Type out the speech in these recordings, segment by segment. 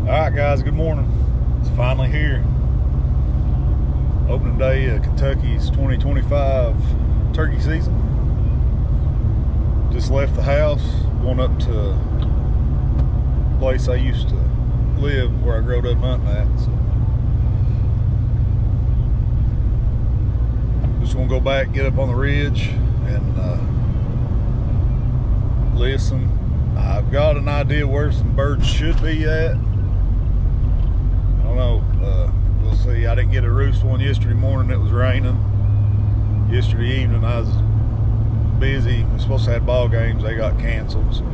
Alright guys, good morning. It's finally here. Opening day of Kentucky's 2025 turkey season. Just left the house, going up to a place I used to live where I grew up hunting at. So just gonna go back, get up on the ridge and listen. I've got an idea where some birds should be at. I don't know, we'll see. I didn't get a roost one yesterday morning. It was raining. Yesterday evening I was busy. We were supposed to have ball games. They got canceled. So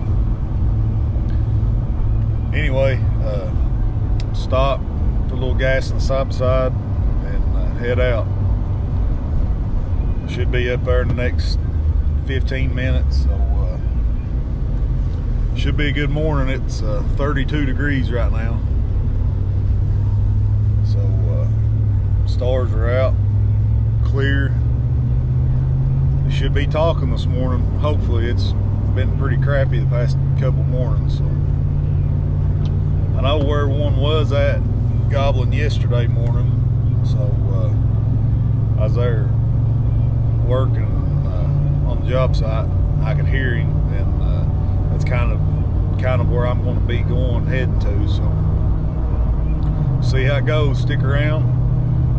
anyway, stop, put a little gas in the side by side and head out. Should be up there in the next 15 minutes. So should be a good morning. It's 32 degrees right now. So stars are out, clear. They should be talking this morning. Hopefully. It's been pretty crappy the past couple mornings. So I know where one was at gobbling yesterday morning. So I was there working on the job site. I could hear him, and that's kind of where I'm going to be heading to. So see how it goes. Stick around,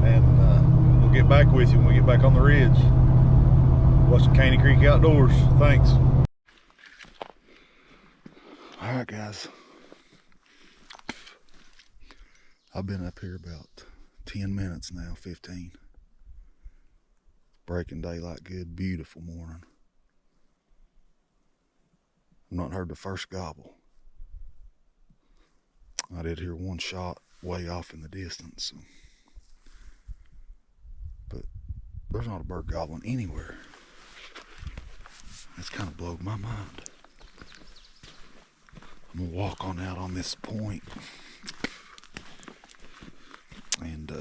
and we'll get back with you when we get back on the ridge. Watching Caney Creek Outdoors. Thanks. All right, guys. I've been up here about 10 minutes now, 15. Breaking daylight good, beautiful morning. I've not heard the first gobble. I did hear one shot way off in the distance. But there's not a bird gobbling anywhere. That's kind of blowed my mind. I'm gonna walk on out on this point and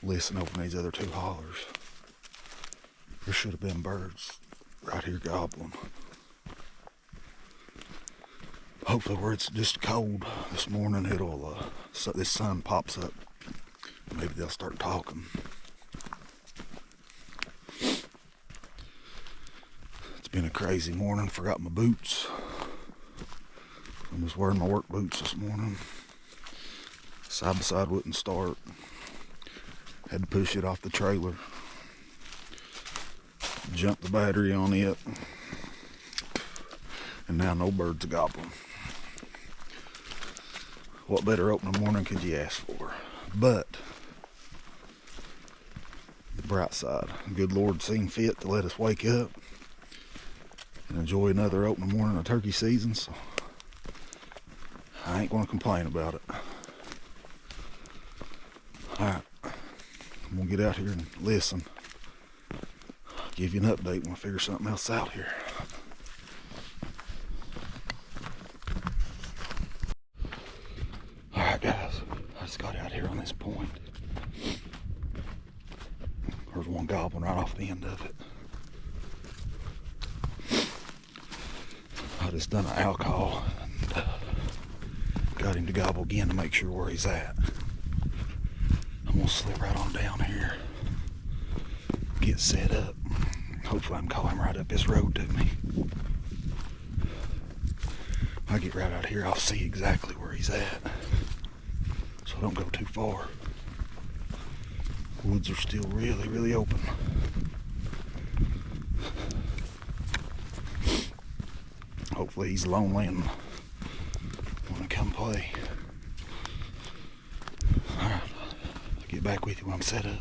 listen over these other two hollers. There should have been birds right here gobbling. Hopefully where it's just cold this morning, it'll so this sun pops up. Maybe they'll start talking. It's been a crazy morning. Forgot my boots. I was wearing my work boots this morning. Side by side wouldn't start. Had to push it off the trailer. Jump the battery on it. And now no birds are gobbling. What better opening morning could you ask for? But the bright side, the good Lord seen fit to let us wake up and enjoy another opening morning of turkey season. So I ain't gonna complain about it. Alright, I'm gonna get out here and listen. Give you an update when I figure something else out here. Alright guys, I just got out here on this point. There's one gobbling right off the end of it. I just done an alcohol and got him to gobble again to make sure where he's at. I'm gonna slip right on down here, get set up. Hopefully I can call him right up this road to me. When I get right out here, I'll see exactly where he's at, so I don't go too far. Woods are still really, really open. Hopefully he's lonely and want to come play. Alright, I'll get back with you when I'm set up.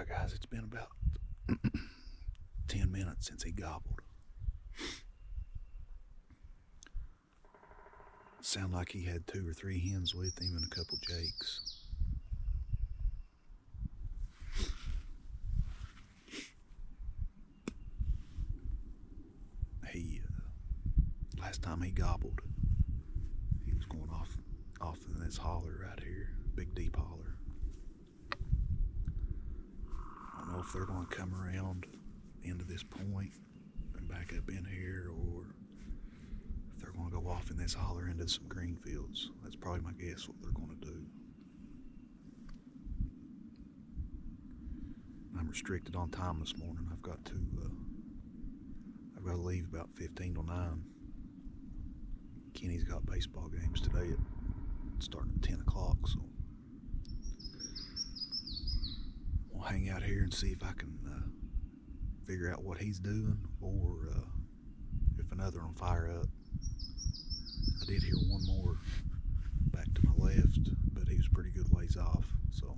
guys, it's been about 10 minutes since he gobbled. Sounded like he had 2 or 3 hens with him and a couple jakes. Last time he gobbled, he was going off in this holler right here, big deep holler. I don't know if they're going to come around into this point and back up in here, or if they're going to go off in this holler into some green fields. That's probably my guess what they're going to do. I'm restricted on time this morning. I've got to leave about 15 till 9. Kenny's got baseball games today starting at 10 o'clock, so we'll hang out here and see if I can figure out what he's doing, or if another will fire up. I did hear one more back to my left, but he was pretty good ways off, so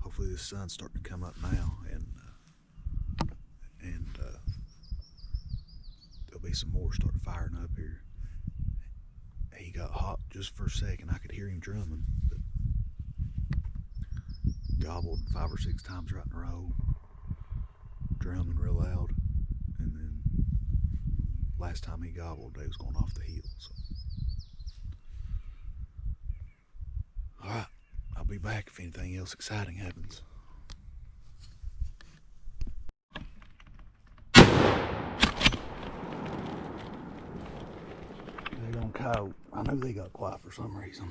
hopefully the sun's starting to come up now, and there'll be some more start firing up here. He got hot just for a second. I could hear him drumming, but gobbled 5 or 6 times right in a row, drumming real loud, and then last time he gobbled, they was going off the hill. So, all right, I'll be back if anything else exciting happens. Coyote. I knew they got quiet for some reason.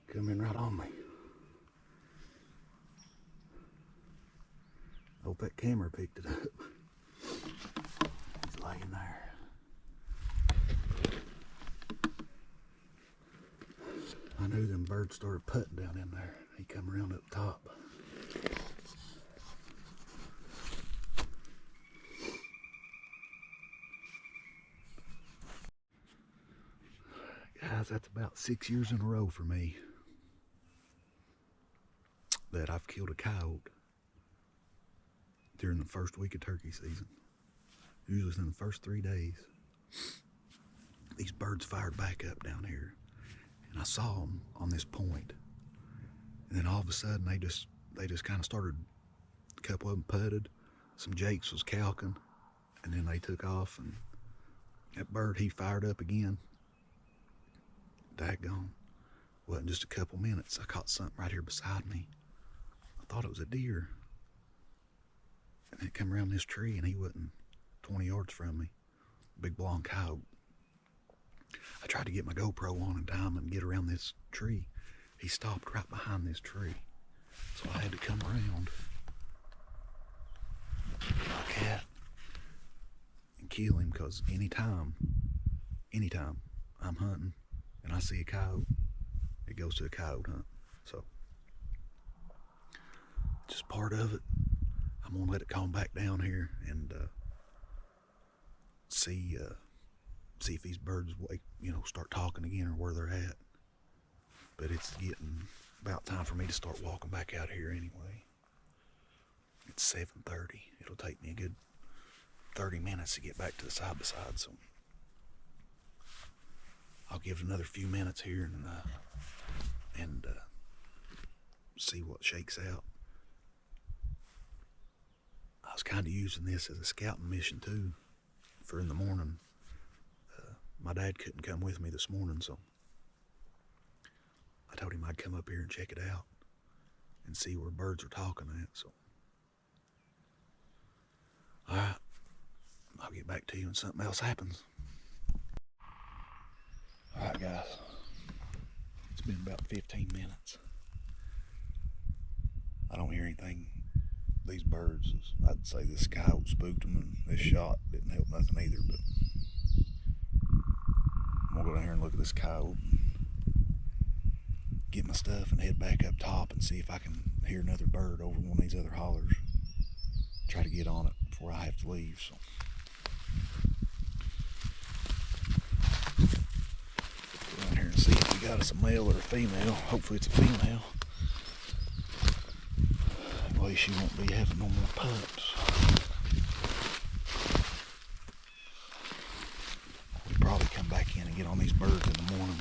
Coming right on me. Hope that camera picked it up. He's laying there. I knew them birds started putting down in there. He come around up top. Guys, that's about 6 years in a row for me that I've killed a coyote during the first week of turkey season. Usually it's in the first 3 days. These birds fired back up down here, and I saw them on this point, and then all of a sudden they just kind of started. A couple of them putted, some jakes was calking, and then they took off, and that bird, he fired up again. Daggone. Wasn't just a couple minutes. I caught something right here beside me. I thought it was a deer. And it come around this tree, and he wasn't 20 yards from me. Big blonde coyote. I tried to get my GoPro on in time and get around this tree. He stopped right behind this tree. So I had to come around like that and kill him, because anytime I'm hunting and I see a coyote, it goes to a coyote hunt. So, just part of it. I'm gonna let it calm back down here and see if these birds start talking again, or where they're at. But it's getting about time for me to start walking back out here anyway. It's 7:30. It'll take me a good 30 minutes to get back to the side by side, so I'll give it another few minutes here and see what shakes out. I was kind of using this as a scouting mission too, for in the morning. My dad couldn't come with me this morning, so I told him I'd come up here and check it out and see where birds are talking at. So, all right, I'll get back to you when something else happens. All right, guys, it's been about 15 minutes. I don't hear anything. These birds, I'd say this coyote spooked them, and this shot didn't help nothing either, but I'm gonna go down here and look at this coyote, get my stuff, and head back up top and see if I can hear another bird over one of these other hollers. Try to get on it before I have to leave. So, go down here and see if we got us a male or a female. Hopefully it's a female. hopefully she won't be having no more pups. We probably come back in and get on these birds in the morning.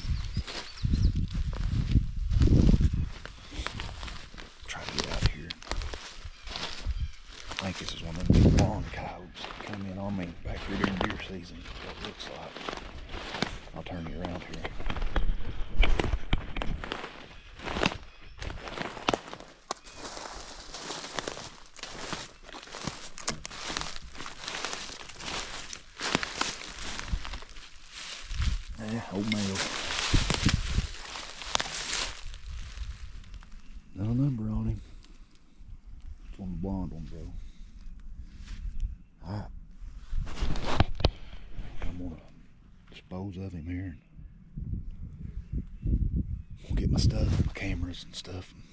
Try to get out of here. I think this is one of them big blonde coyotes that come in on me back here during deer season. That's what it looks like. I'll turn you around here. Yeah, old male. No number on him. It's one of the blonde ones though. Alright. I'm gonna dispose of him here. We'll get my stuff, my cameras and stuff, and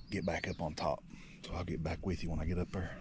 get back up on top. So I'll get back with you when I get up there.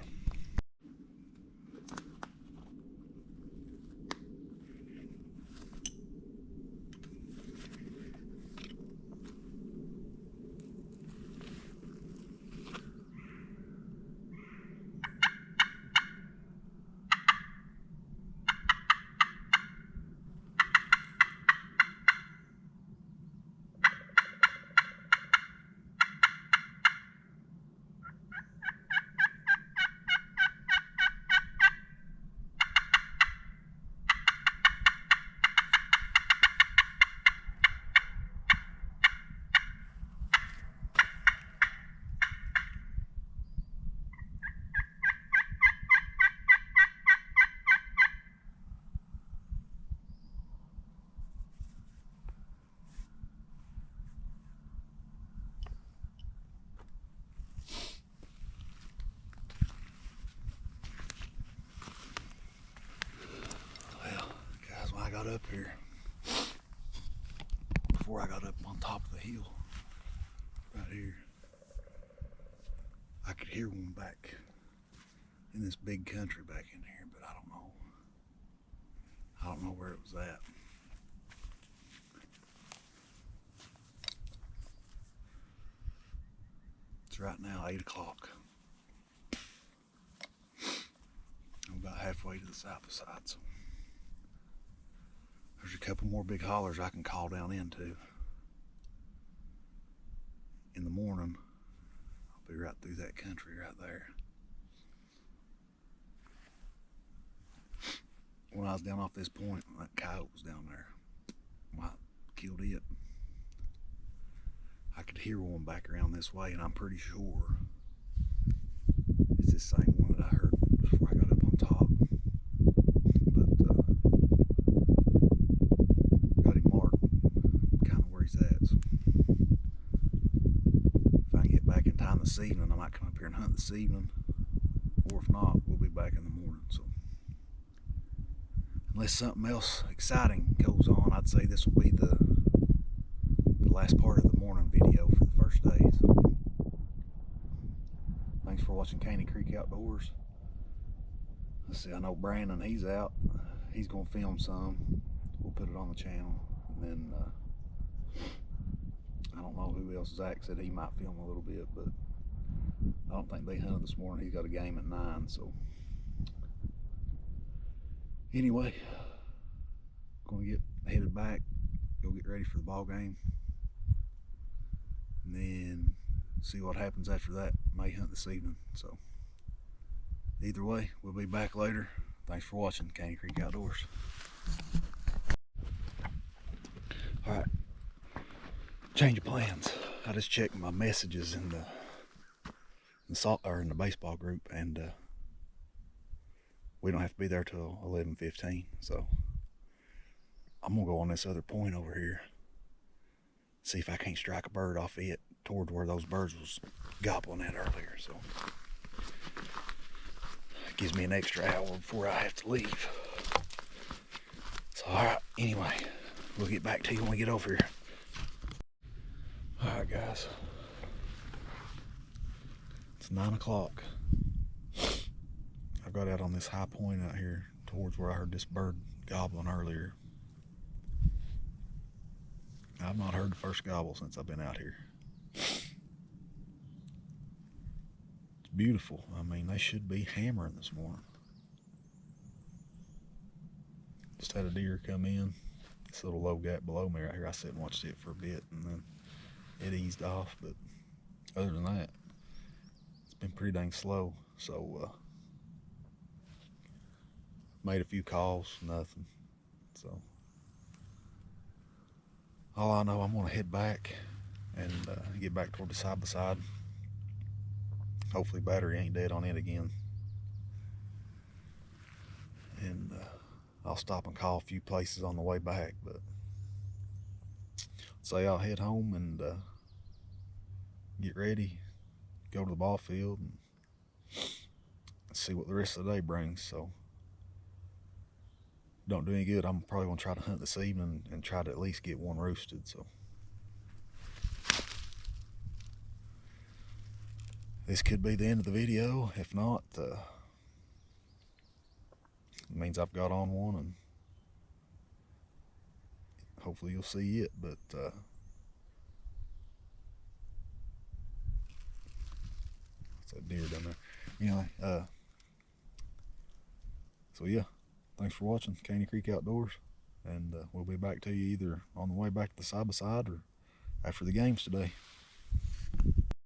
Got up here, before I got up on top of the hill, right here, I could hear one back in this big country back in here, but I don't know where it was at. It's right now 8 o'clock. I'm about halfway to the south side, so there's a couple more big hollers I can call down into. In the morning, I'll be right through that country right there. When I was down off this point, that coyote was down there. I killed it. I could hear one back around this way, and I'm pretty sure it's the same one that I heard before I got up on top. Got him marked kind of where he's at. So if I can get back in time this evening, I might come up here and hunt this evening. Or if not, we'll be back in the morning. So unless something else exciting goes on, I'd say this will be the last part of the morning video for the first day. So thanks for watching Caney Creek Outdoors. Let's see, I know Brandon, he's out. He's gonna film some. We'll put it on the channel. And then I don't know who else. Zach said he might film a little bit, but I don't think they hunted this morning. He's got a game at 9, so anyway, gonna get headed back, go get ready for the ball game, and then see what happens after that. May hunt this evening. So either way, we'll be back later. Thanks for watching Caney Creek Outdoors. All right, change of plans. I just checked my messages in the baseball group, and we don't have to be there till 11:15. So I'm gonna go on this other point over here, see if I can't strike a bird off it toward where those birds was gobbling at earlier. So it gives me an extra hour before I have to leave. So all right, anyway, we'll get back to you when we get over here. All right, guys, it's 9 o'clock. I got out on this high point out here towards where I heard this bird gobbling earlier. I've not heard the first gobble since I've been out here. beautiful. I mean, they should be hammering this morning. Just had a deer come in. This little low gap below me right here. I sat and watched it for a bit, and then it eased off. But other than that, it's been pretty dang slow. So made a few calls, nothing. So all I know, I'm gonna head back and get back toward the side by side. Hopefully battery ain't dead on it again. And I'll stop and call a few places on the way back, but say I'll head home and get ready, go to the ball field, and see what the rest of the day brings. So don't do any good. I'm probably gonna try to hunt this evening and try to at least get one roosted. So this could be the end of the video. If not, it means I've got on one, and hopefully you'll see it. But what's that deer down there? Anyway, so yeah, thanks for watching Caney Creek Outdoors, and we'll be back to you either on the way back to the side by side or after the games today.